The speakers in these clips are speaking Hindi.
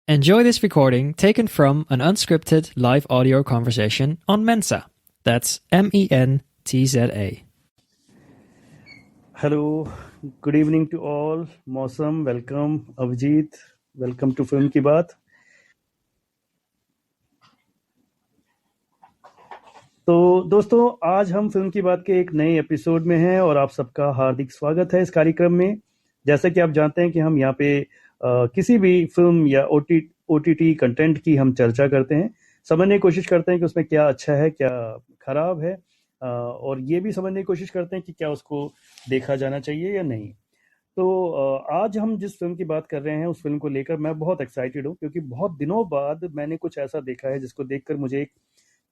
Enjoy this recording taken from an unscripted live audio conversation on Mensa. That's MENTZA. Hello, good evening to all. Mosam, welcome. Avjeet, welcome to Film की बात. तो दोस्तों, आज हम फिल्म की बात के एक नए एपिसोड में हैं और आप सबका हार्दिक स्वागत है इस कार्यक्रम में. जैसे कि आप जानते हैं कि हम यहाँ पे किसी भी फिल्म या ओटीटी कंटेंट की हम चर्चा करते हैं, समझने की कोशिश करते हैं कि उसमें क्या अच्छा है, क्या खराब है, और ये भी समझने की कोशिश करते हैं कि क्या उसको देखा जाना चाहिए या नहीं. तो आज हम जिस फिल्म की बात कर रहे हैं उस फिल्म को लेकर मैं बहुत एक्साइटेड हूँ, क्योंकि बहुत दिनों बाद मैंने कुछ ऐसा देखा है जिसको देखकर मुझे एक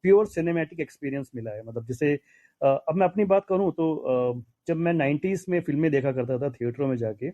प्योर सिनेमैटिक एक्सपीरियंस मिला है. मतलब जैसे अब मैं अपनी बात करूं तो जब मैं 90s में फिल्में देखा करता था थिएटरों में जाके,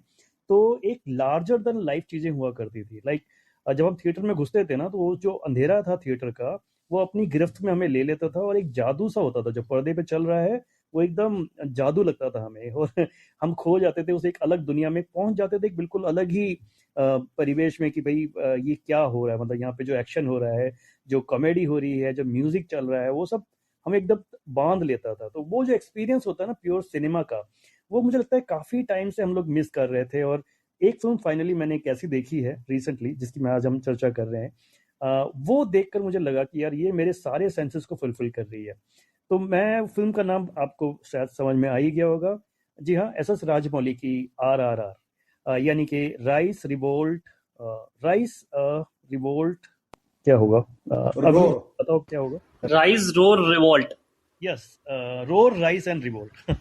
तो एक लार्जर देन लाइफ चीजें हुआ करती थी. लाइक जब हम थिएटर में घुसते थे ना, तो वो जो अंधेरा था थिएटर का, वो अपनी गिरफ्त में हमें ले लेता था और एक जादू सा होता था जो पर्दे पे चल रहा है. वो एकदम जादू लगता था हमें और हम खो जाते थे उस एक अलग दुनिया में, पहुंच जाते थे एक बिल्कुल अलग ही परिवेश में कि भाई ये क्या हो रहा है. मतलब यहाँ पे जो एक्शन हो रहा है, जो कॉमेडी हो रही है, जो म्यूजिक चल रहा है, वो सब हमें एकदम बांध लेता था. तो वो जो एक्सपीरियंस होता है ना प्योर सिनेमा का, वो मुझे लगता है काफी टाइम से हम लोग मिस कर रहे थे. और एक फिल्म फाइनली मैंने एक ऐसी देखी है रिसेंटली जिसकी मैं आज हम चर्चा कर रहे हैं. वो देखकर मुझे लगा कि यार ये मेरे सारे सेंसेस को फुलफिल कर रही है. तो मैं फिल्म का नाम आपको शायद समझ में आ ही गया होगा. जी हाँ, एस एस राजमौली की RRR, यानी कि राइस रिवोल्ट. क्या होगा? अभी रोर बताओ क्या होगा. Rise roar revolt. Yes, roar rice and revolt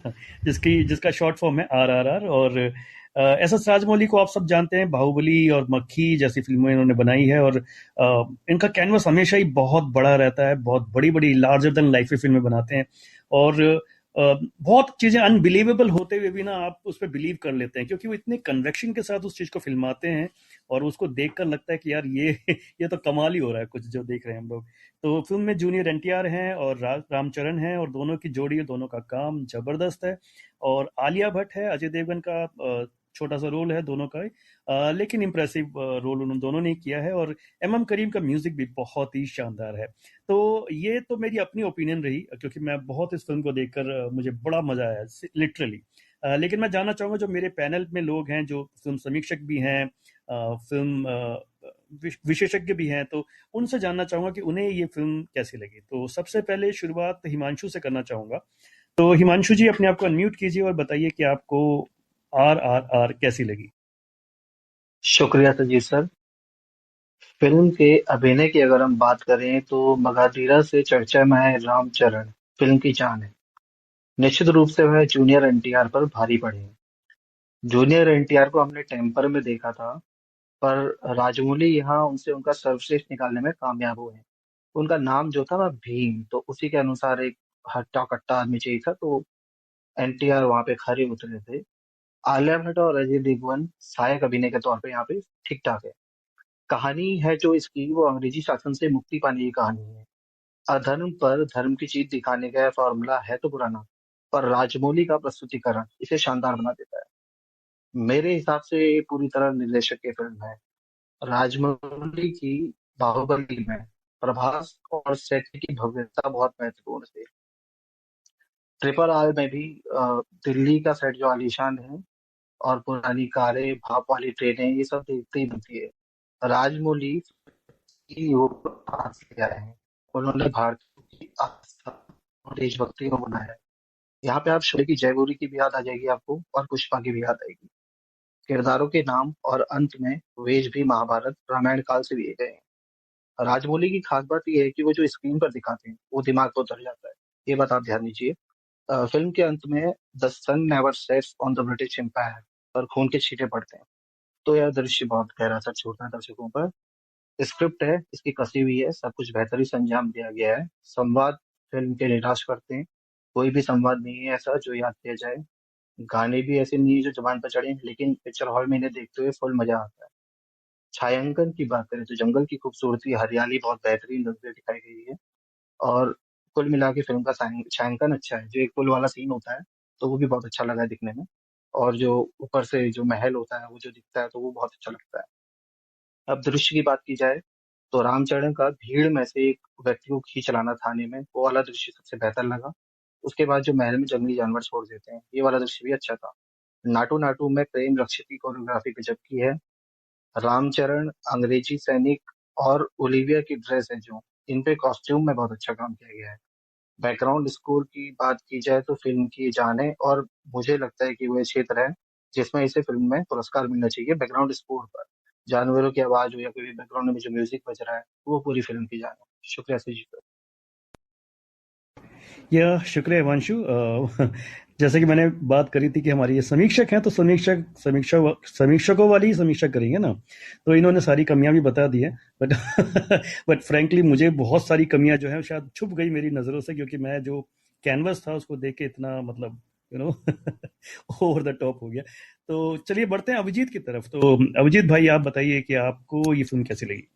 जिसका शॉर्ट फॉर्म है RRR. और एस एस राजमौली को आप सब जानते हैं, बाहुबली और मक्खी जैसी फिल्में इन्होंने बनाई है. और इनका कैनवस हमेशा ही बहुत बड़ा रहता है, बहुत बड़ी बड़ी लार्जर देन लाइफ फिल्में बनाते हैं. और बहुत चीजें अनबिलीवेबल होते हुए भी ना आप उस पर बिलीव कर लेते हैं, क्योंकि वो इतने कन्वेक्शन के साथ उस चीज को फिल्माते हैं और उसको देखकर लगता है कि यार ये ये तो कमाल ही हो रहा है कुछ जो देख रहे हैं हम लोग. तो फिल्म में जूनियर NTR हैं और रामचरण हैं, और दोनों की जोड़ी, दोनों का काम जबरदस्त है. और आलिया भट्ट है, अजय देवगन का छोटा सा रोल है दोनों का ही, लेकिन इम्प्रेसिव रोल उन दोनों ने किया है. और करीम का म्यूजिक भी बहुत ही शानदार है. तो ये तो मेरी अपनी ओपिनियन रही, क्योंकि मैं बहुत इस फिल्म को देखकर मुझे बड़ा मजा आया लिटरली. लेकिन मैं जानना चाहूंगा जो मेरे पैनल में लोग हैं, जो फिल्म समीक्षक भी हैं, फिल्म विशेषज्ञ भी हैं, तो उनसे जानना चाहूंगा कि उन्हें ये फिल्म कैसी लगी. तो सबसे पहले शुरुआत हिमांशु से करना चाहूंगा. तो हिमांशु जी, अपने आप को अनम्यूट कीजिए और बताइए कि आपको RRR कैसी लगी. शुक्रिया सजीव सर। फिल्म के अभिनय की अगर हम बात करें तो मगाधीरा से चर्चा में है रामचरण फिल्म की जान है। निश्चित रूप से वह जूनियर एनटीआर पर भारी पड़े हैं। जूनियर एनटीआर को हमने टेम्पर में देखा था, पर राजमौली यहाँ उनसे उनका सर्वश्रेष्ठ निकालने में कामयाब हुए हैं। उनका नाम जो था ना भीम, तो उसी के अनुसार एक हट्टा कट्टा आदमी चाहिए था, तो एनटीआर वहां पे खरे उतरे थे। आलिया भट्ट और अजय देवगन सहायक अभिनय के तौर पे यहाँ पे ठीक ठाक है। कहानी है जो इसकी, वो अंग्रेजी शासन से मुक्ति पाने की कहानी है। अधर्म पर धर्म की जीत दिखाने का फॉर्मूला है तो पुराना, पर राजमौली का प्रस्तुतिकरण इसे शानदार बना देता है। मेरे हिसाब से ये पूरी तरह निर्देशक की फिल्म है। राजमौली की बाहुबली में प्रभास और सेट की भव्यता बहुत महत्वपूर्ण थी। RRR में भी दिल्ली का सेट जो आलीशान है, और पुरानी कारें, भाप वाली ट्रेनें, ये सब देखते ही बनती है। राजमौली की योग हाथ से आए हैं। उन्होंने भारतीयों की आस्था और देशभक्ति को बनाया है। यहाँ पे आप शोले की जयगौरी की भी याद आ जाएगी आपको, और पुष्पा की भी याद आएगी। किरदारों के नाम और अंत में वेश भी महाभारत रामायण काल से लिए गए हैं। राजमौली की खास बात यह है कि वो जो स्क्रीन पर दिखाते हैं वो दिमाग को उतर जाता है। ये बात आप ध्यान दीजिए। फिल्म के अंत में the sun never sets on the British empire पर खून के छींटे पड़ते हैं, तो यह दृश्य बहुत गहरा असर छोड़ता है दर्शकों पर। स्क्रिप्ट है इसकी कसी हुई है, सब कुछ बेहतरीन से अंजाम दिया गया है। संवाद फिल्म के निराश करते हैं। कोई भी संवाद नहीं है ऐसा जो याद किया जाए। गाने भी ऐसे नहीं है जो जुबान पर चढ़े, लेकिन पिक्चर हॉल में इन्हें देखते हुए फुल मजा आता है। छायांकन की बात करें तो जंगल की खूबसूरती, हरियाली बहुत बेहतरीन ढंग से दिखाई गई है। और कुल मिला के फिल्म का छायांकन अच्छा है। जो एक पुल वाला सीन होता है, तो वो भी बहुत अच्छा लगा है दिखने में। और जो ऊपर से जो महल होता है वो जो दिखता है, तो वो बहुत अच्छा लगता है। अब दृश्य की बात की जाए तो रामचरण का भीड़ में से एक व्यक्ति को खींच लाना थाने में, वो वाला दृश्य सबसे बेहतर लगा। उसके बाद जो महल में जंगली जानवर छोड़ देते हैं, ये वाला दृश्य भी अच्छा था। नाटू नाटू में प्रेम रक्षित की कोरियोग्राफी गजब की है। रामचरण, अंग्रेजी सैनिक और ओलिविया की ड्रेस है जो, इन पे कॉस्ट्यूम में बहुत अच्छा काम किया गया है। बैकग्राउंड स्कोर की बात की जाए तो फिल्म की जान है, और मुझे लगता है कि वो क्षेत्र है जिसमें इसे फिल्म में पुरस्कार मिलना चाहिए बैकग्राउंड स्कोर पर। जानवरों की आवाज हो या कोई भी बैकग्राउंड में जो म्यूजिक बज रहा है, वो पूरी फिल्म की जान है। शुक्रिया सुजीत। या शुक्रिया हिमांशु। जैसे कि मैंने बात करी थी कि हमारे ये समीक्षक हैं, तो समीक्षकों वाली ही समीक्षा करेंगे ना, तो इन्होंने सारी कमियां भी बता दी हैं, बट बट फ्रैंकली मुझे बहुत सारी कमियां जो हैं शायद छुप गई मेरी नज़रों से, क्योंकि मैं जो कैनवस था उसको देख के इतना मतलब ओवर द टॉप हो गया। तो चलिए बढ़ते हैं अभिजीत की तरफ। तो अभिजीत भाई, आप बताइए कि आपको ये फिल्म कैसी लगी।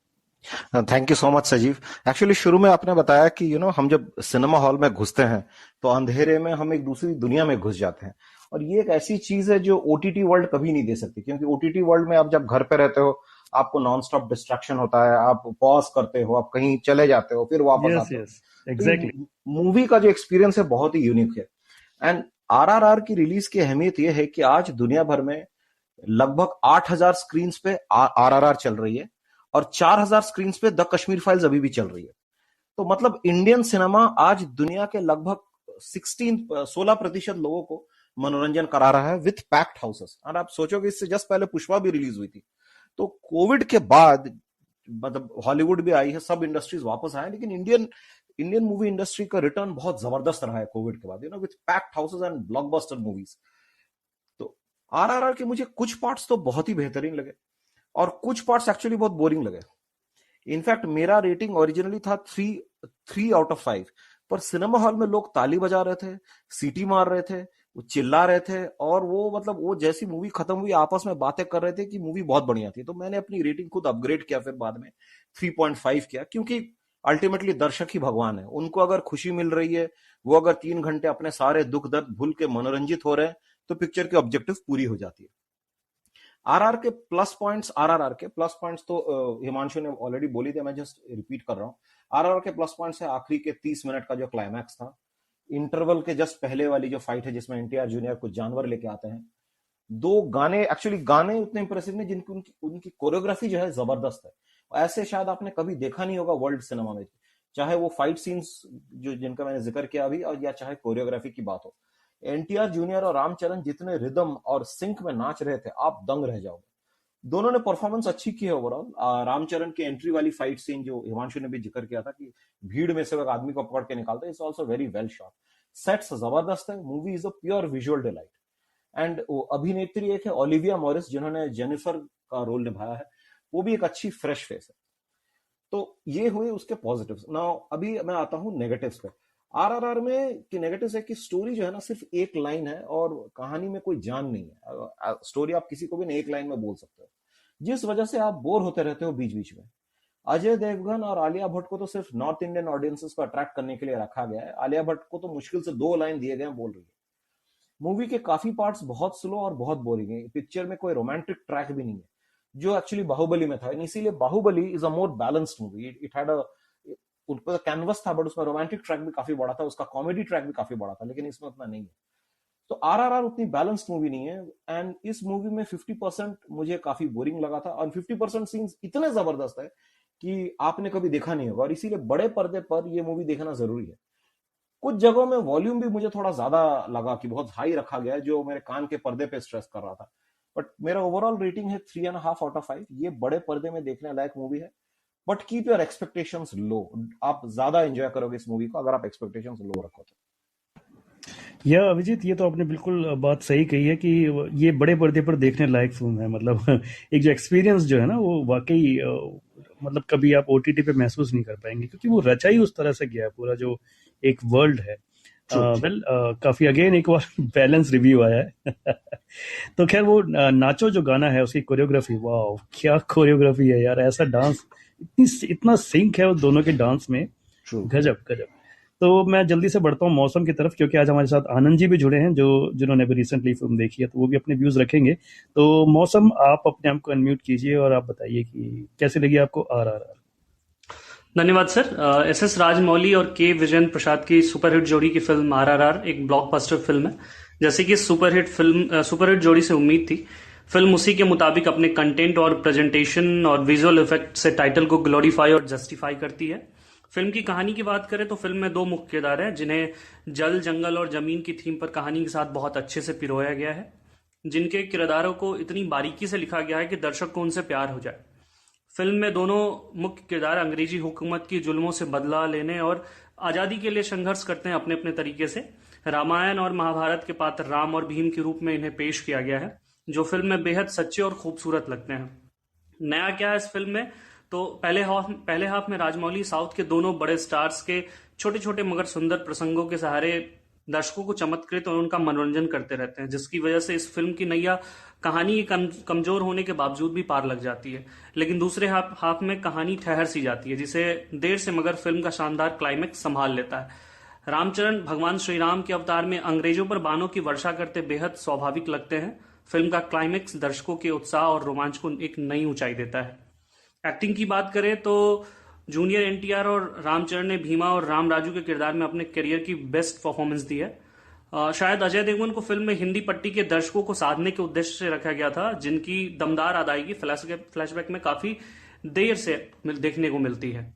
थैंक यू सो मच सजीव। एक्चुअली शुरू में आपने बताया कि हम जब सिनेमा हॉल में घुसते हैं तो अंधेरे में हम एक दूसरी दुनिया में घुस जाते हैं, और ये एक ऐसी चीज है जो ओटीटी वर्ल्ड कभी नहीं दे सकती, क्योंकि ओटीटी वर्ल्ड में आप जब घर पे रहते हो आपको नॉन स्टॉप डिस्ट्रैक्शन होता है, आप पॉज करते हो, आप कहीं चले जाते हो, फिर वापस यस आते हो। यस, तो एग्जैक्टली। मूवी का जो एक्सपीरियंस है बहुत ही यूनिक है। एंड आरआरआर की रिलीज की अहमियत यह है कि आज दुनिया भर में लगभग 8,000 स्क्रीन पे आरआरआर चल रही है, और 4,000 स्क्रीन पे द कश्मीर फाइल्स अभी भी चल रही है। तो मतलब इंडियन सिनेमा आज दुनिया के लगभग 16% लोगों को मनोरंजन करा रहा है विथ पैक्ड हाउसेस। और आप सोचोगे, इससे जस्ट पहले पुष्पा भी रिलीज हुई थी। तो कोविड के बाद मतलब हॉलीवुड भी आई है, सब इंडस्ट्रीज वापस आए, लेकिन इंडियन मूवी इंडस्ट्री का रिटर्न बहुत जबरदस्त रहा है कोविड के बाद, with packed houses and blockbuster movies. तो आरआरआर के मुझे कुछ पार्ट्स तो बहुत ही बेहतरीन लगे, और कुछ पार्ट्स एक्चुअली बहुत बोरिंग लगे। इनफैक्ट मेरा रेटिंग ओरिजिनली था 3 out of 5, पर सिनेमा हॉल में लोग ताली बजा रहे थे, सीटी मार रहे थे, वो चिल्ला रहे थे, और वो जैसी मूवी खत्म हुई आपस में बातें कर रहे थे कि मूवी बहुत बढ़िया थी। तो मैंने अपनी रेटिंग खुद अपग्रेड किया, फिर बाद में 3.5 किया, क्योंकि अल्टीमेटली दर्शक ही भगवान है। उनको अगर खुशी मिल रही है, वो अगर 3 घंटे अपने सारे दुख दर्द भूल के मनोरंजित हो रहे हैं, तो पिक्चर की ऑब्जेक्टिव पूरी हो जाती है। आरआरआर के प्लस पॉइंट्स तो हिमांशु ने ऑलरेडी बोली थी, मैं जस्ट रिपीट कर रहा हूँ। आरआरआर के प्लस पॉइंट्स है आखिरी के 30 मिनट का जो क्लाइमैक्स था, इंटरवल के जस्ट पहले वाली जो फाइट है जिसमें एनटीआर जूनियर कुछ जानवर लेके आते हैं, 2 गाने, एक्चुअली गाने उतने इंप्रेसिव नहीं, जिनकी उनकी कोरियोग्राफी जो है जबरदस्त है। ऐसे शायद आपने कभी देखा नहीं होगा वर्ल्ड सिनेमा में, चाहे वो फाइट सीन्स जो जिनका मैंने जिक्र किया अभी, और या चाहे कोरियोग्राफी की बात हो। एनटीआर जूनियर और रामचरण जितने रिदम और सिंक में नाच रहे थे, आप दंग रह जाओगे। दोनों ने परफॉर्मेंस अच्छी की है ओवरऑल। रामचरण की एंट्री वाली फाइट सीन जो हिमांशु ने भी जिक्र किया था कि भीड़ में से वो एक आदमी को पकड़ के निकालता है, it's also very well shot. Sets जबरदस्त है, movie is a pure visual delight. And अभिनेत्री एक है ओलिविया मॉरिस, जिन्होंने जेनिफर का रोल निभाया है, वो भी एक अच्छी फ्रेश फेस है। तो ये हुए उसके पॉजिटिव्स। नाउ अभी मैं आता हूं नेगेटिव्स पे। आरआरआर में कि नेगेटिव्स है कि स्टोरी जो है ना, सिर्फ एक लाइन है और कहानी में कोई जान नहीं है। स्टोरी आप किसी को भी एक लाइन में बोल सकते हो, जिस वजह से आप बोर होते रहते हो बीच बीच में। अजय देवगन और आलिया भट्ट को तो सिर्फ नॉर्थ इंडियन ऑडियंसेस को अट्रैक्ट करने के लिए रखा गया है। आलिया भट्ट को तो मुश्किल से 2 लाइन दिए गए, बोल रही है। मूवी के काफी पार्ट्स बहुत स्लो और बहुत बोरिंग है। पिक्चर में कोई रोमांटिक ट्रैक भी नहीं है, जो एक्चुअली बाहुबली में था। इसीलिए Baahubali is a more balanced movie. It had a उनका कैनवस था, बट उसमें रोमांटिक ट्रैक भी काफी बड़ा था, उसका कॉमेडी ट्रैक भी काफी बड़ा था, लेकिन इसमें उतना नहीं है। तो आरआरआर उतनी बैलेंस्ड मूवी नहीं है। एंड इस मूवी में 50% मुझे काफी बोरिंग लगा था, और 50% सीन्स इतने जबरदस्त है कि आपने कभी देखा नहीं होगा, और इसीलिए बड़े पर्दे पर यह मूवी देखना जरूरी है। कुछ जगहों में वॉल्यूम भी मुझे थोड़ा ज्यादा लगा कि बहुत हाई रखा गया है, जो मेरे कान के पर्दे पे स्ट्रेस कर रहा था। बट मेरा ओवरऑल रेटिंग है 3.5 out of 5। ये बड़े पर्दे में देखने लायक मूवी है, बट कीप योर एक्सपेक्टेशंस लो। आप ज्यादा एंजॉय करोगे इस मूवी को अगर आप एक्सपेक्टेशंस लो रखो तो। या अभिजीत, ये तो आपने बिल्कुल बात सही कही है कि ये बड़े पर्दे पर देखने लायक फिल्म है। मतलब एक जो एक्सपीरियंस जो है ना, वो वाकई मतलब कभी आप ओटीटी पे महसूस नहीं कर पाएंगे, क्योंकि वो रचा ही उस तरह से गया है, पूरा जो एक वर्ल्ड है। वेल, काफी अगेन एक बार बैलेंस रिव्यू आया है। तो खैर, वो नाचो जो गाना है, उसकी कोरियोग्राफी, वाह क्या कोरियोग्राफी है यार। ऐसा डांस, इतना सिंक है वो दोनों के डांस में, गजब गजब। तो मैं जल्दी से बढ़ता हूँ मौसम की तरफ, क्योंकि आज हमारे साथ आनंद जी भी जुड़े हैं जो जिन्होंने अभी रिसेंटली फिल्म देखी है, तो वो भी अपने व्यूज रखेंगे। तो मौसम, आप अपने आप को अनम्यूट कीजिए और आप बताइए कि कैसी लगी आपको RRR। धन्यवाद सर। एस एस राजमौली और के विजयन प्रसाद की सुपरहिट जोड़ी की फिल्म आरआरआर एक ब्लॉकबस्टर फिल्म है। जैसे कि सुपरहिट जोड़ी से उम्मीद थी, फिल्म उसी के मुताबिक अपने कंटेंट और प्रेजेंटेशन और विजुअल इफेक्ट से टाइटल को ग्लोरीफाई और जस्टिफाई करती है। फिल्म की कहानी की बात करें तो फिल्म में दो मुख्य किरदार हैं जिन्हें जल, जंगल और जमीन की थीम पर कहानी के साथ बहुत अच्छे से पिरोया गया है, जिनके किरदारों को इतनी बारीकी से लिखा गया है कि दर्शक को उनसे प्यार हो जाए। फिल्म में दोनों मुख्य किरदार अंग्रेजी हुकूमत की जुल्मों से बदला लेने और आज़ादी के लिए संघर्ष करते हैं अपने अपने तरीके से। रामायण और महाभारत के पात्र राम और भीम के रूप में इन्हें पेश किया गया है, जो फिल्म में बेहद सच्चे और खूबसूरत लगते हैं। नया क्या है इस फिल्म में, तो पहले हाफ में राजमौली साउथ के दोनों बड़े स्टार्स के छोटे छोटे मगर सुंदर प्रसंगों के सहारे दर्शकों को चमत्कृत और उनका मनोरंजन करते रहते हैं, जिसकी वजह से इस फिल्म की नैया कहानी के कमजोर होने के बावजूद भी पार लग जाती है। लेकिन दूसरे हाफ में कहानी ठहर सी जाती है, जिसे देर से मगर फिल्म का शानदार क्लाइमेक्स संभाल लेता है। रामचरण भगवान श्री राम के अवतार में अंग्रेजों पर बाणों की वर्षा करते बेहद स्वाभाविक लगते हैं। फिल्म का क्लाइमेक्स दर्शकों के उत्साह और रोमांच को एक नई ऊंचाई देता है। एक्टिंग की बात करें तो जूनियर एनटीआर और रामचरण ने भीमा और राम राजू के किरदार में अपने करियर की बेस्ट परफॉर्मेंस दी है। शायद अजय देवगन को फिल्म में हिंदी पट्टी के दर्शकों को साधने के उद्देश्य से रखा गया था, जिनकी दमदार अदायगी फ्लैशबैक में काफी देर से देखने को मिलती है।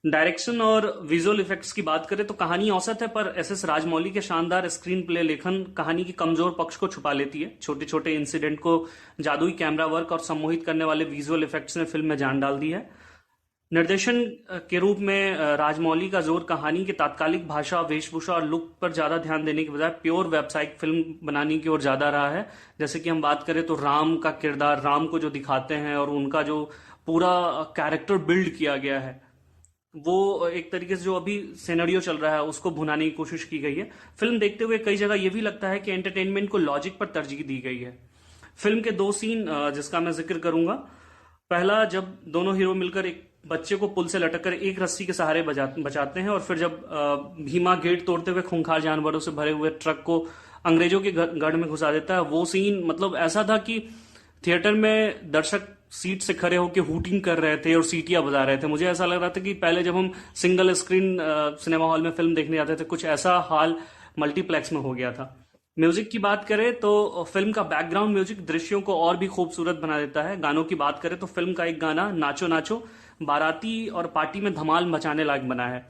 डायरेक्शन और विजुअल इफेक्ट्स की बात करें तो कहानी औसत है, पर एस राजमौली के शानदार स्क्रीन प्ले लेखन कहानी की कमजोर पक्ष को छुपा लेती है। छोटे छोटे इंसिडेंट को जादुई कैमरा वर्क और सम्मोहित करने वाले विजुअल इफेक्ट्स ने फिल्म में जान डाल दी है। निर्देशन के रूप में राजमौली का जोर कहानी के तात्कालिक भाषा, वेशभूषा और लुक पर ज्यादा ध्यान देने के बजाय प्योर वेबसाइट फिल्म बनाने की ओर ज्यादा रहा है। जैसे कि हम बात करें तो राम का किरदार, राम को जो दिखाते हैं और उनका जो पूरा कैरेक्टर बिल्ड किया गया है, वो एक तरीके से जो अभी सिनेरियो चल रहा है उसको भुनाने की कोशिश की गई है। फिल्म देखते हुए कई जगह ये भी लगता है कि एंटरटेनमेंट को लॉजिक पर तरजीह दी गई है। फिल्म के दो सीन जिसका मैं जिक्र करूंगा। पहला, जब दोनों हीरो मिलकर एक बच्चे को पुल से लटककर एक रस्सी के सहारे बचाते हैं, और फिर जब भीमा गेट तोड़ते हुए खूंखार जानवरों से भरे हुए ट्रक को अंग्रेजों के गढ़ में घुसा देता है, वो सीन मतलब ऐसा था कि थिएटर में दर्शक सीट से खड़े होकर हूटिंग कर रहे थे और सीटियां बजा रहे थे। मुझे ऐसा लग रहा था कि पहले जब हम सिंगल स्क्रीन सिनेमा हॉल में फिल्म देखने जाते थे, कुछ ऐसा हाल मल्टीप्लेक्स में हो गया था। म्यूजिक की बात करें तो फिल्म का बैकग्राउंड म्यूजिक दृश्यों को और भी खूबसूरत बना देता है। गानों की बात करें तो फिल्म का एक गाना नाचो नाचो बाराती और पार्टी में धमाल मचाने लायक बना है।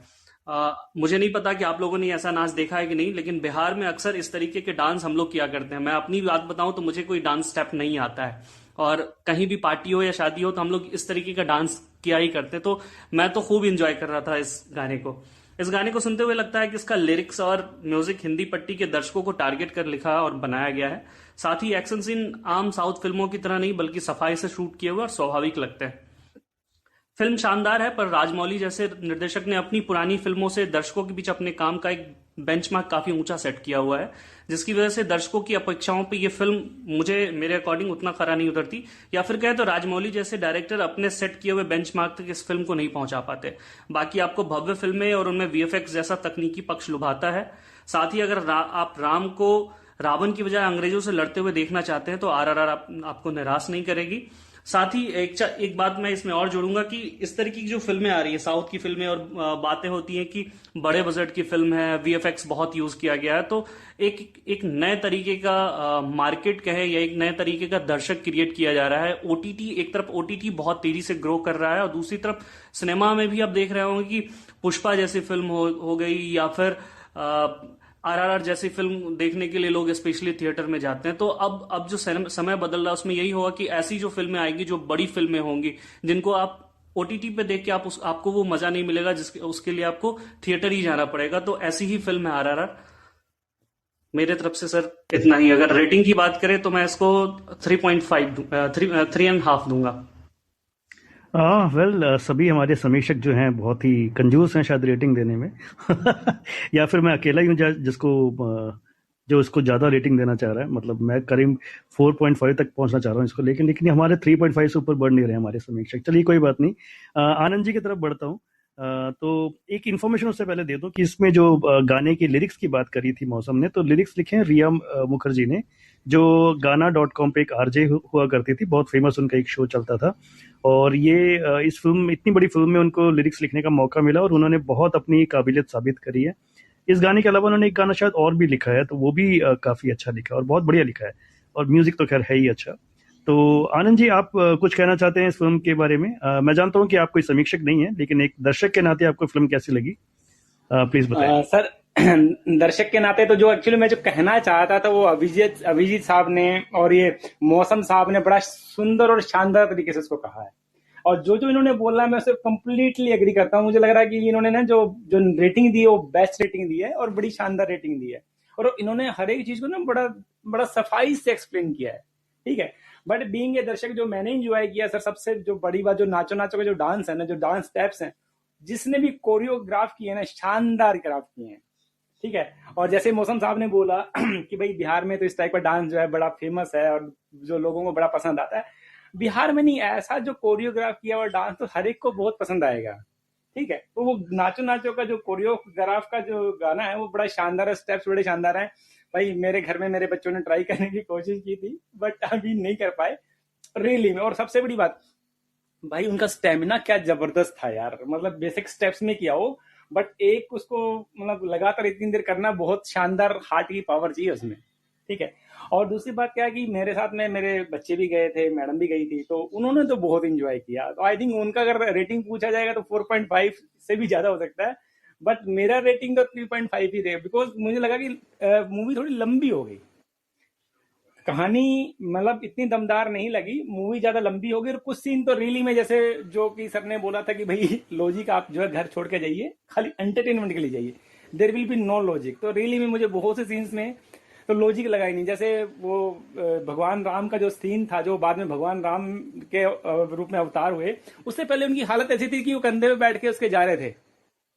मुझे नहीं पता कि आप लोगों ने ऐसा नाच देखा है कि नहीं, लेकिन बिहार में अक्सर इस तरीके के डांस हम लोग किया करते हैं। मैं अपनी बात बताऊं तो मुझे कोई डांस स्टेप नहीं आता है, और कहीं भी पार्टी हो या शादी हो तो हम लोग इस तरीके का डांस किया ही करते हैं। तो मैं तो खूब इंजॉय कर रहा था इस गाने को सुनते हुए लगता है कि इसका लिरिक्स और म्यूजिक हिंदी पट्टी के दर्शकों को टारगेट कर लिखा और बनाया गया है। साथ ही एक्शन सीन आम साउथ फिल्मों की तरह नहीं बल्कि सफाई से शूट किए हुए और स्वाभाविक लगते हैं। फिल्म शानदार है, पर राजमौली जैसे निर्देशक ने अपनी पुरानी फिल्मों से दर्शकों के बीच अपने काम का एक बेंचमार्क काफी ऊंचा सेट किया हुआ है, जिसकी वजह से दर्शकों की अपेक्षाओं पे ये फिल्म मेरे अकॉर्डिंग उतना खरा नहीं उतरती। या फिर कहे तो राजमौली जैसे डायरेक्टर अपने सेट किए हुए बेंचमार्क तक इस फिल्म को नहीं पहुंचा पाते। बाकी आपको भव्य फिल्में और उनमें वीएफएक्स जैसा तकनीकी पक्ष लुभाता है। साथ ही अगर आप राम को रावण की बजाय अंग्रेजों से लड़ते हुए देखना चाहते हैं तो आरआरआर आपको निराश नहीं करेगी। साथ ही एक बात मैं इसमें और जोड़ूंगा कि इस तरीके की जो फिल्में आ रही है, साउथ की फिल्में, और बातें होती हैं कि बड़े बजट की फिल्म है, वीएफएक्स बहुत यूज किया गया है, तो एक नए तरीके का मार्केट कहे या एक नए तरीके का दर्शक क्रिएट किया जा रहा है। ओटीटी, एक तरफ ओटीटी बहुत तेजी से ग्रो कर रहा है, और दूसरी तरफ सिनेमा में भी आप देख रहे होंगे कि पुष्पा जैसी फिल्म हो गई, या फिर आरआरआर जैसी फिल्म देखने के लिए लोग स्पेशली थिएटर में जाते हैं। तो अब जो समय बदल रहा है उसमें यही होगा कि ऐसी जो फिल्में आएंगी, जो बड़ी फिल्में होंगी, जिनको आप ओटीटी पे देख के आपको वो मजा नहीं मिलेगा, उसके लिए आपको थिएटर ही जाना पड़ेगा। तो ऐसी ही फिल्म है आरआरआर। मेरे तरफ से सर इतना ही। अगर रेटिंग की बात करें तो मैं इसको 3.5 दूंगा। सभी हमारे समीक्षक जो हैं बहुत ही कंजूस हैं शायद रेटिंग देने में या फिर मैं अकेला ही हूँ जो इसको ज़्यादा रेटिंग देना चाह रहा है। मतलब मैं करीब 4.5 तक पहुंचना चाह रहा हूँ इसको, लेकिन हमारे 3.5 से ऊपर बढ़ नहीं रहे हमारे समीक्षक। चलिए कोई बात नहीं। आनंद जी की तरफ बढ़ता हूँ। तो एक इन्फॉर्मेशन उससे पहले दे दूं कि इसमें जो गाने की लिरिक्स की बात करी थी मौसम ने, तो लिरिक्स लिखे हैं रिया मुखर्जी ने, जो गाना.com पे एक आरजे हुआ करती थी, बहुत फेमस उनका एक शो चलता था। और ये इस फिल्म, इतनी बड़ी फिल्म में उनको लिरिक्स लिखने का मौका मिला और उन्होंने बहुत अपनी काबिलियत साबित करी है। इस गाने के अलावा उन्होंने एक गाना शायद और भी लिखा है, तो वो भी काफी अच्छा लिखा है और बहुत बढ़िया लिखा है। और म्यूजिक तो खैर है ही अच्छा। तो आनंद जी, आप कुछ कहना चाहते हैं इस फिल्म के बारे में? मैं जानता हूं कि आप कोई समीक्षक नहीं है, लेकिन एक दर्शक के नाते आपको फिल्म कैसी लगी, प्लीज बताइए। सर दर्शक के नाते तो जो एक्चुअली मैं जो कहना चाहता था वो अभिजीत अभिजीत साहब ने और ये मौसम साहब ने बड़ा सुंदर और शानदार तरीके से उसको कहा है। और जो जो इन्होंने बोला मैं उससे कंप्लीटली एग्री करता हूँ। मुझे लग रहा है कि इन्होंने ना जो जो रेटिंग दी है वो बेस्ट रेटिंग दी है और बड़ी शानदार रेटिंग दी है। और इन्होंने हर एक चीज को ना बड़ा बड़ा सफाई से एक्सप्लेन किया है, ठीक है। बट बीइंग ए दर्शक जो मैंने एंजॉय किया सर, सबसे जो बड़ी बात जो नाचो नाचो का जो डांस है ना, जो डांस स्टेप्स हैं, जिसने भी कोरियोग्राफ किए ना, शानदार ग्राफ किए हैं, ठीक है। और जैसे मौसम साहब ने बोला कि भाई बिहार में तो इस टाइप का डांस जो है बड़ा फेमस है और जो लोगों को बड़ा पसंद आता है। बिहार में नहीं, ऐसा जो कोरियोग्राफ किया हुआ डांस तो हर एक को बहुत पसंद आएगा, ठीक है। तो वो नाचो नाचो का जो कोरियोग्राफ का जो गाना है वो बड़ा शानदार है, स्टेप्स बड़े शानदार हैं। भाई मेरे घर में मेरे बच्चों ने ट्राई करने की कोशिश की थी बट अभी नहीं कर पाए रियली में। और सबसे बड़ी बात भाई, उनका स्टेमिना क्या जबरदस्त था यार। मतलब बेसिक स्टेप्स में किया हो बट एक उसको मतलब लगातार इतनी देर करना, बहुत शानदार हार्ट की पावर चाहिए उसमें, ठीक है। और दूसरी बात क्या है कि मेरे साथ में मेरे बच्चे भी गए थे, मैडम भी गई थी, तो उन्होंने तो बहुत एंजॉय किया। तो आई थिंक उनका अगर रेटिंग पूछा जाएगा तो 4.5 से भी ज्यादा हो सकता है, बट मेरा रेटिंग तो 3.5 ही रहेगा। बिकॉज मुझे लगा कि मूवी थोड़ी लंबी हो गई, कहानी मतलब इतनी दमदार नहीं लगी, मूवी ज्यादा लंबी हो गई। और कुछ सीन तो रियली में, जैसे जो कि सर ने बोला था कि भाई लॉजिक आप जो है घर छोड़ के जाइए, खाली एंटरटेनमेंट के लिए जाइए, there will be no logic. तो रियली में मुझे बहुत से सीन्स में तो लॉजिक लगाई नहीं। जैसे वो भगवान राम का जो सीन था, जो बाद में भगवान राम के रूप में अवतार हुए, उससे पहले उनकी हालत ऐसी थी कि वो कंधे पे बैठ के उसके जा रहे थे,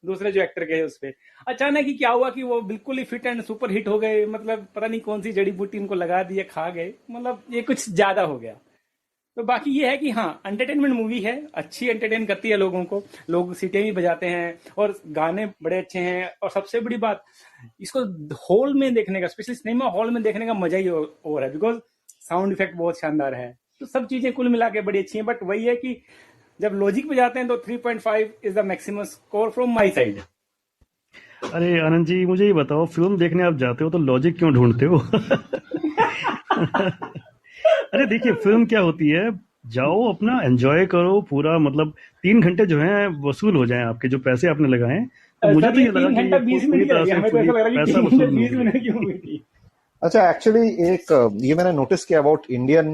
दूसरे जो एक्टर के उस पे। अचानक ही क्या हुआ कि वो बिल्कुल ही फिट एंड सुपर हिट हो गए। मतलब पता नहीं कौन सी जड़ी बूटी उनको लगा दी, खा गए। मतलब ये कुछ ज्यादा हो गया। तो बाकी ये है कि हाँ, एंटरटेनमेंट मूवी है, अच्छी एंटरटेन करती है लोगों को, लोग सीटें भी बजाते हैं और गाने बड़े अच्छे हैं। और सबसे बड़ी बात, इसको हॉल में देखने का, स्पेशली सिनेमा हॉल में देखने का मजा ही और है, बिकॉज साउंड इफेक्ट बहुत शानदार है। तो सब चीजें कुल मिला के बड़ी अच्छी हैं। बट वही है कि जब लॉजिक पे जाते हैं तो 3.5 is the maximum score from my side. अरे आनंद जी, मुझे ये बताओ, फिल्म देखने आप जाते हो तो लॉजिक क्यों ढूंढते हो? अरे देखिए, फिल्म क्या होती है, जाओ अपना एंजॉय करो पूरा, मतलब 3 घंटे जो है वसूल हो जाएं आपके, जो पैसे आपने लगाए हैं। तो मुझे तो ये लगा कि 3 घंटा 20 मिनट की लगी, हमें तो ऐसा लग रहा है कि पैसा 3 वसूल घंटे हो 20 गया। मिनट की मूवी थी। अच्छा, एक्चुअली एक ये मैंने नोटिस किया अबाउट इंडियन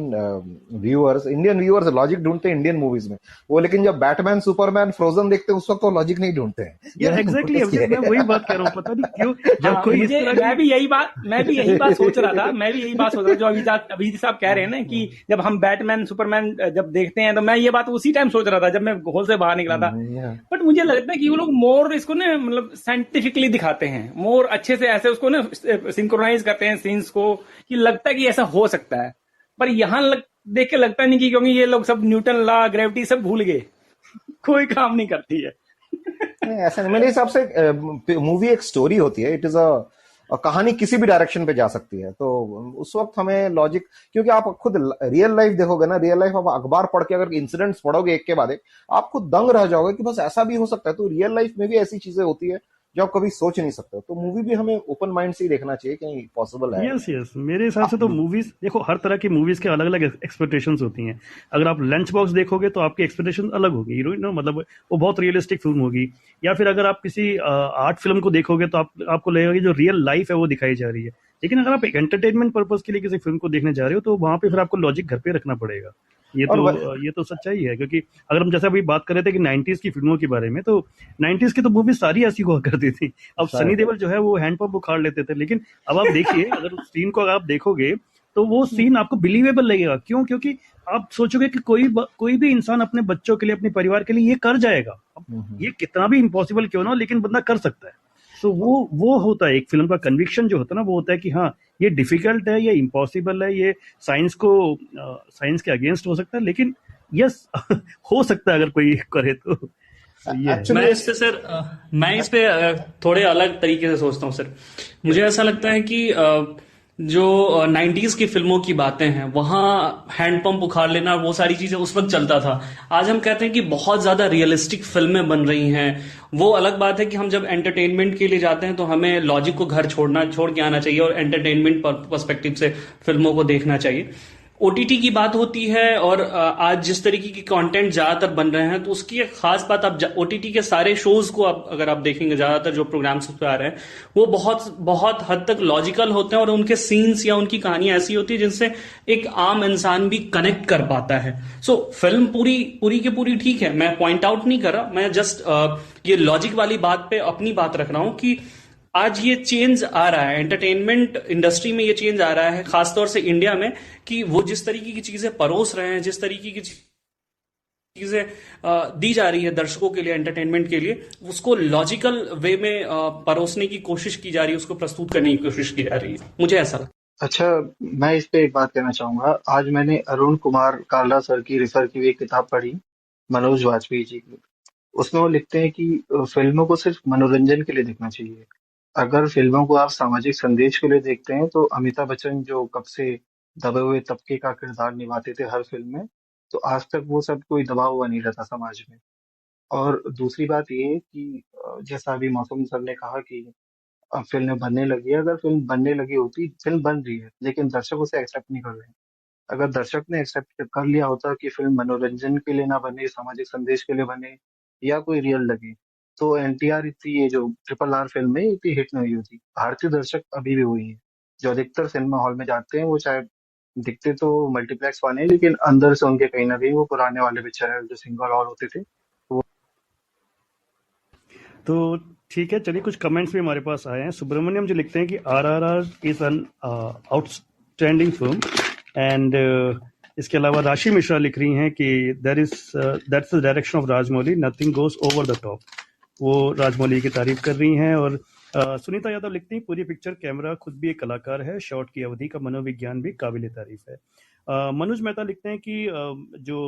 व्यूअर्स लॉजिक ढूंढते हैं इंडियन मूवीज में वो, लेकिन जब बैटमैन, सुपरमैन, फ्रोजन देखते हैं उस वक्त वो लॉजिक नहीं ढूंढते हैं। ये एग्जैक्टली, मैं वही बात कह रहा हूँ, पता नहीं क्यों जब हाँ, कोई इस मुझे तरह मैं भी यही बात सोच रहा था। मैं भी यही बात सोच रहा था जो अभी साहब कह रहे हैं ना, कि जब हम बैटमैन सुपरमैन जब देखते हैं, तो मैं ये बात उसी टाइम सोच रहा था जब मैं हॉल से बाहर निकला था। बट मुझे लगता है कि वो लोग मोर इसको ना मतलब साइंटिफिकली दिखाते हैं, मोर अच्छे से ऐसे उसको ना सिंक्रोनाइज करते हैं सीन्स को, कि लगता है कि ऐसा हो सकता है। पर यहाँ देख के लगता नहीं, कि क्योंकि ये लोग सब न्यूटन लॉ, ग्रेविटी सब भूल गए, कोई काम नहीं करती है। नहीं, ऐसा नहीं। मेरे हिसाब से मूवी एक स्टोरी होती है, इट इज अ कहानी किसी भी डायरेक्शन पे जा सकती है। तो उस वक्त हमें लॉजिक, क्योंकि आप खुद रियल लाइफ देखोगे ना, रियल लाइफ आप अखबार पढ़ के अगर इंसिडेंट्स पढ़ोगे एक के बाद एक, आप खुद दंग रह जाओगे कि बस ऐसा भी हो सकता है। तो रियल लाइफ में भी ऐसी चीजें होती है जो आप कभी सोच नहीं सकते। तो मूवी भी हमें ओपन माइंड से ही देखना चाहिए, कहीं पॉसिबल है। यस, मेरे हिसाब से तो मूवीज देखो, हर तरह की मूवीज के अलग अलग एक्सपेक्टेशंस होती हैं। अगर आप लंच बॉक्स देखोगे तो आपकी एक्सपेक्टेशन अलग होगी, मतलब वो बहुत रियलिस्टिक फिल्म होगी। या फिर अगर आप किसी आर्ट फिल्म को देखोगे तो आपको लगेगा कि जो रियल लाइफ है वो दिखाई जा रही है। लेकिन अगर आप एक एंटरटेनमेंट पर्पज के लिए किसी फिल्म को देखने जा रहे हो तो वहां पे फिर आपको लॉजिक घर पे रखना पड़ेगा। ये तो सच्चाई है, क्योंकि अगर हम जैसे अभी बात कर रहे थे कि 90s की फिल्मों के बारे में, तो 90s की तो मूवी सारी ऐसी हुआ करती थी। अब सनी देओल जो है वो हैंडपंप उखाड़ लेते थे, लेकिन अब आप देखिए, अगर उस सीन को अगर आप देखोगे तो वो सीन आपको बिलीवेबल लगेगा। क्यों? क्योंकि आप सोचोगे कि कोई भी इंसान अपने बच्चों के लिए, अपने परिवार के लिए ये कर जाएगा। अब ये कितना भी इम्पॉसिबल क्यों ना हो, लेकिन बंदा कर सकता है। तो वो होता है एक फिल्म का कन्विक्शन जो होता है ना, वो होता है कि हाँ, ये डिफिकल्ट है, ये इम्पॉसिबल है, ये साइंस के अगेंस्ट हो सकता है, लेकिन यस हो सकता है अगर कोई करे तो। सही है। एक्चुअली मैं इस पे थोड़े अलग तरीके से सोचता हूँ सर। मुझे ऐसा लगता है कि जो 90s की फिल्मों की बातें हैं वहां हैंडपंप उखाड़ लेना वो सारी चीजें उस वक्त चलता था। आज हम कहते हैं कि बहुत ज्यादा रियलिस्टिक फिल्में बन रही हैं। वो अलग बात है कि हम जब एंटरटेनमेंट के लिए जाते हैं तो हमें लॉजिक को घर छोड़ के आना चाहिए और एंटरटेनमेंट पर्सपेक्टिव से फिल्मों को देखना चाहिए। ओटीटी की बात होती है और आज जिस तरीके की कंटेंट ज्यादातर बन रहे हैं तो उसकी एक खास बात, आप ओटीटी के सारे शोज को अगर आप देखेंगे, ज्यादातर जो प्रोग्राम्स उस पे आ रहे हैं वो बहुत बहुत हद तक लॉजिकल होते हैं और उनके सीन्स या उनकी कहानियां ऐसी होती है जिनसे एक आम इंसान भी कनेक्ट कर पाता है। सो फिल्म पूरी पूरी की पूरी ठीक है, मैं पॉइंट आउट नहीं कर रहा, मैं जस्ट ये लॉजिक वाली बात पे अपनी बात रख रहा हूं कि आज ये चेंज आ रहा है एंटरटेनमेंट इंडस्ट्री में, ये चेंज आ रहा है खासतौर से इंडिया में कि वो जिस तरीके की चीजें परोस रहे हैं, जिस तरीके की चीजें दी जा रही है दर्शकों के लिए, एंटरटेनमेंट के लिए, उसको लॉजिकल वे में परोसने की कोशिश की जा रही है, उसको प्रस्तुत करने की कोशिश की जा रही है, मुझे ऐसा लगता है। अच्छा, मैं इस पे एक बात कहना चाहूंगा। आज मैंने अरुण कुमार काल्रा सर की रिफर की हुई एक किताब पढ़ी, मनोज वाजपेयी जी की। उसमें वो लिखते हैं कि फिल्मों को सिर्फ मनोरंजन के लिए देखना चाहिए। अगर फिल्मों को आप सामाजिक संदेश के लिए देखते हैं तो अमिताभ बच्चन जो कब से दबे हुए तबके का किरदार निभाते थे हर फिल्म में, तो आज तक वो सब कोई दबा हुआ नहीं रहता समाज में। और दूसरी बात ये है कि जैसा अभी मौसम सर ने कहा कि अब फिल्म बनने लगी है। अगर फिल्म बनने लगी होती, फिल्म बन रही है लेकिन दर्शक उसे एक्सेप्ट नहीं कर रहे हैं। अगर दर्शक ने एक्सेप्ट कर लिया होता कि फिल्म मनोरंजन के लिए ना बने, सामाजिक संदेश के लिए बने या कोई रियल लगे, तो एनटीआर इतनी, ये जो ट्रिपल आर फिल्म है, इतनी हिट नहीं हुई होती। भारतीय दर्शक अभी भी वही है जो अधिकतर सिनेमा हॉल में जाते हैं। वो चाहे दिखते तो मल्टीप्लेक्स वाले हैं लेकिन अंदर से उनके कहीं ना कहीं वो पुराने वाले पिक्चर है जो सिंगल हॉल होते थे। तो ठीक है, चलिए कुछ कमेंट्स भी हमारे पास आए हैं। सुब्रमण्यम जो लिखते हैं कि RRR is an outstanding film and इसके अलावा राशि मिश्रा लिख रही हैं कि that's the direction of Rajamouli, nothing goes over the top. वो राजमौली की तारीफ कर रही हैं। और सुनीता यादव लिखती हैं पूरी पिक्चर कैमरा खुद भी एक कलाकार है, शॉट की अवधि का मनोविज्ञान भी काबिल तारीफ है। मनोज मेहता लिखते हैं कि जो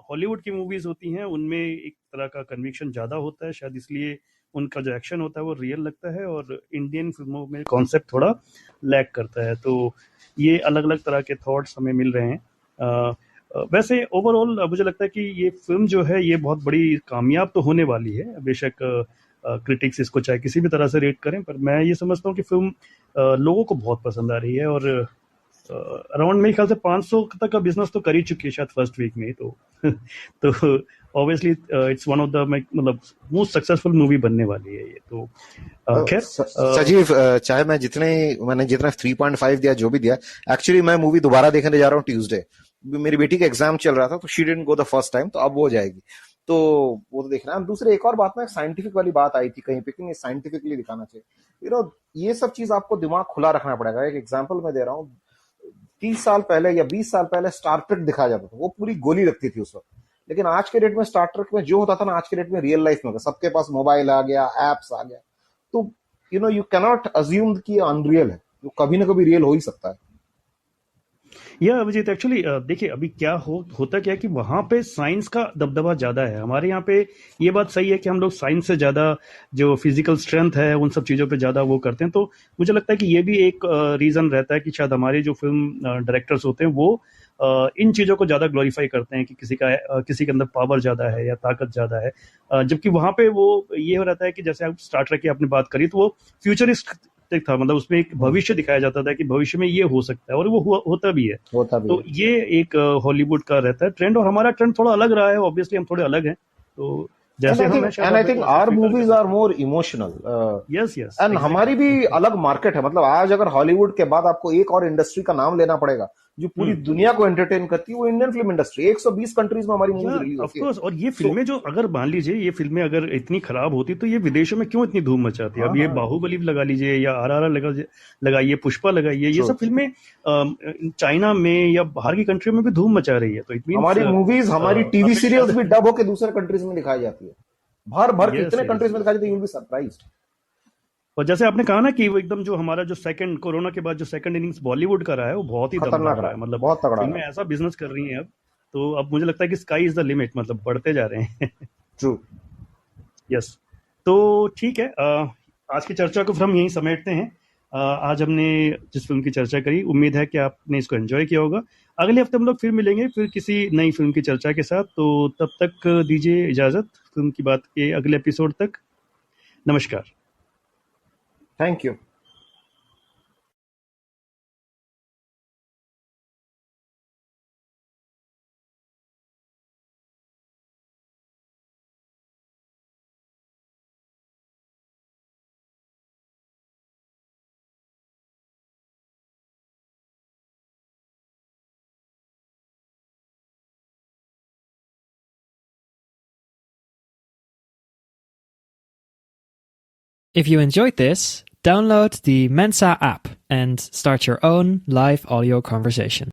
हॉलीवुड की मूवीज होती हैं उनमें एक तरह का कन्विक्शन ज़्यादा होता है, शायद इसलिए उनका जो एक्शन होता है वो रियल लगता है, और इंडियन फिल्मों में कॉन्सेप्ट थोड़ा लैक करता है। तो ये अलग अलग तरह के थॉट्स हमें मिल रहे हैं। वैसे ओवरऑल मुझे लगता है कि ये फिल्म जो है ये बहुत बड़ी कामयाब तो होने वाली है। बेशक क्रिटिक्स इसको चाहे किसी भी तरह से रेट करें, पर मैं ये समझता हूँ कि फिल्म लोगों को बहुत पसंद आ रही है। और अराउंड मेरे ख्याल से 500 तक का बिजनेस तो कर ही चुकी है शायद फर्स्ट वीक में। तो obviously it's one of the मतलब मोस्ट सक्सेसफुल मूवी बनने वाली है ये। तो खैर सजीव, चाहे मैंने जितना 3.5 दिया, जो भी दिया, एक्चुअली मैं मूवी दोबारा देखने जा रहा हूँ ट्यूसडे। मेरी बेटी का एग्जाम चल रहा था तो she didn't go the first time, तो अब वो जाएगी, तो वो तो देखना है। दूसरे एक और बात में साइंटिफिक वाली बात आई थी कहीं पे कि साइंटिफिकली दिखाना चाहिए। ये सब चीज आपको दिमाग खुला रखना पड़ेगा। एक एग्जाम्पल मैं दे रहा हूँ, 30 साल पहले या 20 साल पहले स्टार ट्रेक दिखाया जाता था, वो पूरी गोली लगती थी उस वक्त। लेकिन आज के डेट में स्टार ट्रेक में जो होता था ना, आज के डेट में रियल लाइफ में होगा। सबके पास मोबाइल आ गया, एप्स आ गया, तो यू कैनॉट अज्यूम कि अनरियल है, जो कभी ना कभी रियल हो ही सकता है। या अभिजीत, एक्चुअली देखिए अभी क्या होता क्या है कि वहां पे साइंस का दबदबा ज्यादा है। हमारे यहाँ पे ये बात सही है कि हम लोग साइंस से ज्यादा जो फिजिकल स्ट्रेंथ है उन सब चीजों पे ज्यादा वो करते हैं। तो मुझे लगता है कि ये भी एक रीजन रहता है कि शायद हमारे जो फिल्म डायरेक्टर्स होते हैं वो इन चीजों को ज्यादा ग्लोरीफाई करते हैं कि किसी के अंदर पावर ज्यादा है या ताकत ज्यादा है। जबकि वहां पे वो ये रहता है कि जैसे आप स्टार ट्रेक की आपने बात करी तो वो फ्यूचरिस्ट था, मतलब उसमें एक भविष्य दिखाया जाता था कि भविष्य में ये हो सकता है, और वो होता भी है। तो ये एक हॉलीवुड का रहता है ट्रेंड, और हमारा ट्रेंड थोड़ा अलग रहा है। ऑब्वियसली हम थोड़े अलग हैं, तो जैसे हम and I think our movies are more emotional. Yes and हमारी भी अलग मार्केट है। मतलब आज अगर हॉलीवुड के बाद आपको एक और इंडस्ट्री का नाम लेना पड़ेगा जो पूरी दुनिया को एंटरटेन करती है, वो इंडियन फिल्म इंडस्ट्री। 120 कंट्रीज में हमारी मूवीज रिलीज होती है। और ये फिल्में जो, अगर मान लीजिए ये फिल्में अगर इतनी खराब होती तो ये विदेशों में क्यों इतनी धूम मचाती है? अब ये बाहुबली लगा लीजिए या RRR लगाइए, पुष्पा लगाइए, ये सब फिल्में चाइना में या बाहर की कंट्री में भी धूम मचा रही है। तो हमारी मूवीज, हमारी टीवी सीरियल्स भी डब होकर दूसरे कंट्रीज में दिखाई जाती है। भर कितने कंट्रीज में दिखाई जाती है, यू विल बी सरप्राइज्ड। और जैसे आपने कहा ना कि वो एकदम जो हमारा जो सेकंड कोरोना के बाद जो सेकंड इनिंग्स बॉलीवुड का रहा है वो बहुत ही खतरनाक रहा है। मतलब बहुत तगड़ा फिल्में ऐसा बिजनेस कर रही हैं अब, तो अब मुझे लगता है कि स्काई इज द लिमिट, मतलब बढ़ते जा रहे हैं। ट्रू। यस, तो ठीक है, आज की चर्चा को फिर हम यहीं समेटते हैं। आज हमने जिस फिल्म की चर्चा करी, उम्मीद है कि आपने इसको एंजॉय किया होगा। अगले हफ्ते हम लोग फिर मिलेंगे, फिर किसी नई फिल्म की चर्चा के साथ। तो तब तक दीजिए इजाजत, फिल्म की बात के अगले एपिसोड तक। नमस्कार। Thank you. If you enjoyed this, download the Mensa app and start your own live audio conversation.